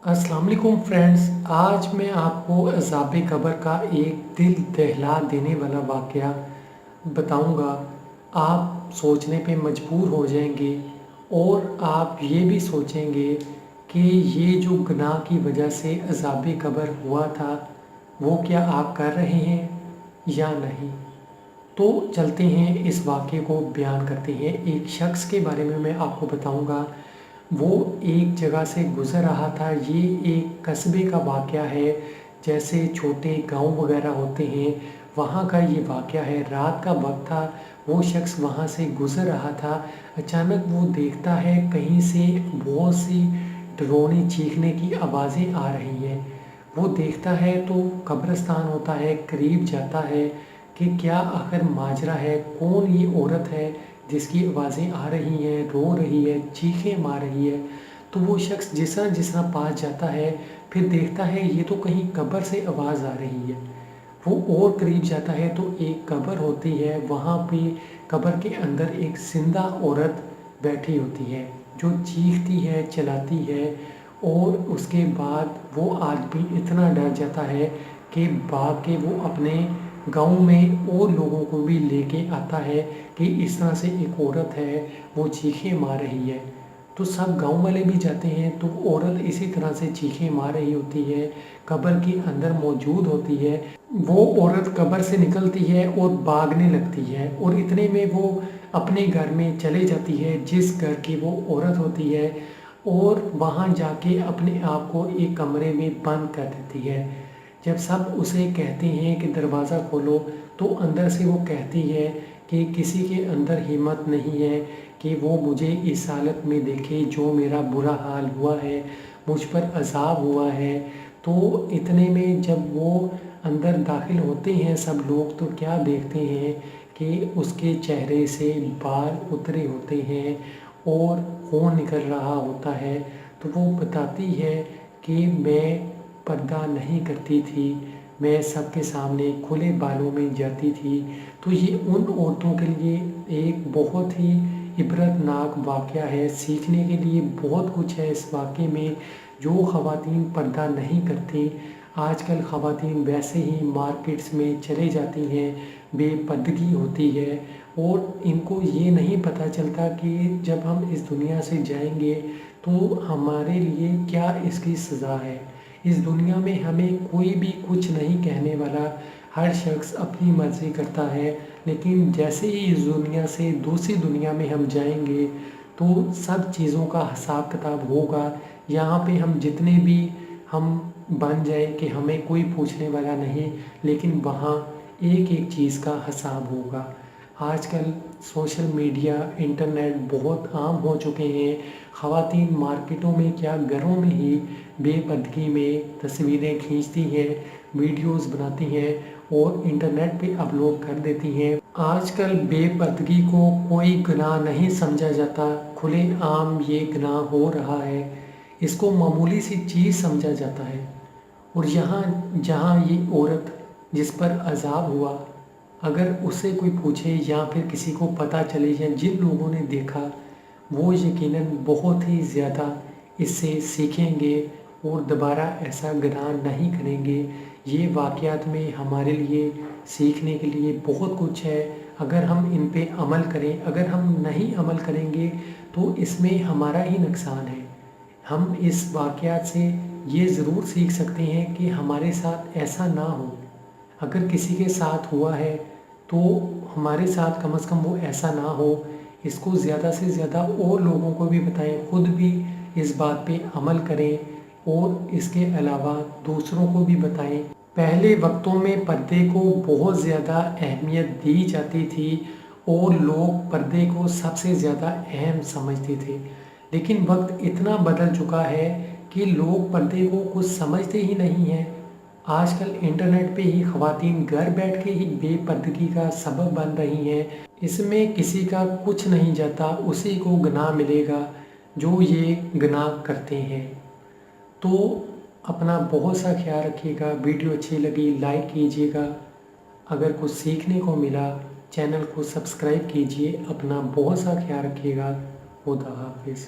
अस्सलाम वालेकुम फ्रेंड्स। आज मैं आपको अज़ाब कब्र का एक दिल दहला देने वाला वाक़या बताऊंगा। आप सोचने पे मजबूर हो जाएंगे और आप ये भी सोचेंगे कि ये जो गुनाह की वजह से अज़ाब कब्र हुआ था वो क्या आप कर रहे हैं या नहीं। तो चलते हैं, इस वाक़े को बयान करते हैं। एक शख्स के बारे में मैं आपको बताऊंगा। वो एक जगह से गुज़र रहा था। ये एक कस्बे का वाक़या है, जैसे छोटे गांव वगैरह होते हैं वहाँ का ये वाक़या है। रात का वक्त था, वो शख्स वहाँ से गुज़र रहा था। अचानक वो देखता है कहीं से बहुत सी डरावनी चीखने की आवाज़ें आ रही हैं। वो देखता है तो कब्रिस्तान होता है, करीब जाता है कि क्या आखिर माजरा है, कौन ये औरत है जिसकी आवाज़ें आ रही हैं, रो रही है, चीखें मार रही है। तो वो शख्स जिस तरह पास जाता है, फिर देखता है ये तो कहीं कब्र से आवाज़ आ रही है। वो और करीब जाता है तो एक कब्र होती है, वहाँ पे कब्र के अंदर एक जिंदा औरत बैठी होती है जो चीखती है, चिल्लाती है। और उसके बाद वो आदमी इतना डर जाता है कि भाग के वो अपने गांव में और लोगों को भी लेके आता है कि इस तरह से एक औरत है, वो चीखें मार रही है। तो सब गांव वाले भी जाते हैं तो औरत इसी तरह से चीखें मार रही होती है, कब्र के अंदर मौजूद होती है। वो औरत कब्र से निकलती है और भागने लगती है और इतने में वो अपने घर में चले जाती है जिस घर की वो औरत होती है, और वहाँ जाके अपने आप को एक कमरे में बंद कर देती है। जब सब उसे कहते हैं कि दरवाज़ा खोलो, तो अंदर से वो कहती है कि किसी के अंदर हिम्मत नहीं है कि वो मुझे इस हालत में देखे, जो मेरा बुरा हाल हुआ है, मुझ पर अज़ाब हुआ है। तो इतने में जब वो अंदर दाखिल होते हैं सब लोग, तो क्या देखते हैं कि उसके चेहरे से बाल उतरे होते हैं और खून निकल रहा होता है। तो वो बताती है कि मैं पर्दा नहीं करती थी, मैं सबके सामने खुले बालों में जाती थी। तो ये उन औरतों के लिए एक बहुत ही इबरतनाक वाक़या है। सीखने के लिए बहुत कुछ है इस वाक़े में। जो ख़वातीन पर्दा नहीं करती, आजकल ख़वातीन वैसे ही मार्केट्स में चले जाती हैं, बेपर्दगी होती है और इनको ये नहीं पता चलता कि जब हम इस दुनिया से जाएंगे तो हमारे लिए क्या इसकी सज़ा है। इस दुनिया में हमें कोई भी कुछ नहीं कहने वाला, हर शख्स अपनी मर्ज़ी करता है। लेकिन जैसे ही इस दुनिया से दूसरी दुनिया में हम जाएंगे तो सब चीज़ों का हिसाब किताब होगा। यहाँ पे हम जितने भी हम बन जाए कि हमें कोई पूछने वाला नहीं, लेकिन वहाँ एक एक चीज़ का हिसाब होगा। आजकल सोशल मीडिया, इंटरनेट बहुत आम हो चुके हैं। ख़वातीन मार्केटों में क्या, घरों में ही बेपर्दगी में तस्वीरें खींचती हैं, वीडियोस बनाती हैं और इंटरनेट पे अपलोड कर देती हैं। आजकल बेपर्दगी को कोई गुनाह नहीं समझा जाता, खुले आम ये गुनाह हो रहा है, इसको मामूली सी चीज़ समझा जाता है। और यहाँ जहाँ ये औरत जिस पर अज़ाब हुआ, अगर उससे कोई पूछे या फिर किसी को पता चले या जिन लोगों ने देखा, वो यकीनन बहुत ही ज़्यादा इससे सीखेंगे और दोबारा ऐसा गुनाह नहीं करेंगे। ये वाक़यात में हमारे लिए सीखने के लिए बहुत कुछ है। अगर हम इन पे अमल करें, अगर हम नहीं अमल करेंगे तो इसमें हमारा ही नुकसान है। हम इस वाक़यात से ये ज़रूर सीख सकते हैं कि हमारे साथ ऐसा ना हो। अगर किसी के साथ हुआ है तो हमारे साथ कम से कम वो ऐसा ना हो। इसको ज़्यादा से ज़्यादा और लोगों को भी बताएं, खुद भी इस बात पे अमल करें और इसके अलावा दूसरों को भी बताएं। पहले वक्तों में पर्दे को बहुत ज़्यादा अहमियत दी जाती थी और लोग पर्दे को सबसे ज़्यादा अहम समझते थे। लेकिन वक्त इतना बदल चुका है कि लोग पर्दे को कुछ समझते ही नहीं हैं। आजकल इंटरनेट पे ही ख़वातीन घर बैठ के ही बेपर्दगी का सबब बन रही हैं। इसमें किसी का कुछ नहीं जाता, उसी को गुनाह मिलेगा जो ये गुनाह करते हैं। तो अपना बहुत सा ख्याल रखिएगा। वीडियो अच्छी लगी लाइक कीजिएगा, अगर कुछ सीखने को मिला चैनल को सब्सक्राइब कीजिए। अपना बहुत सा ख्याल रखिएगा। खुदा हाफिज़।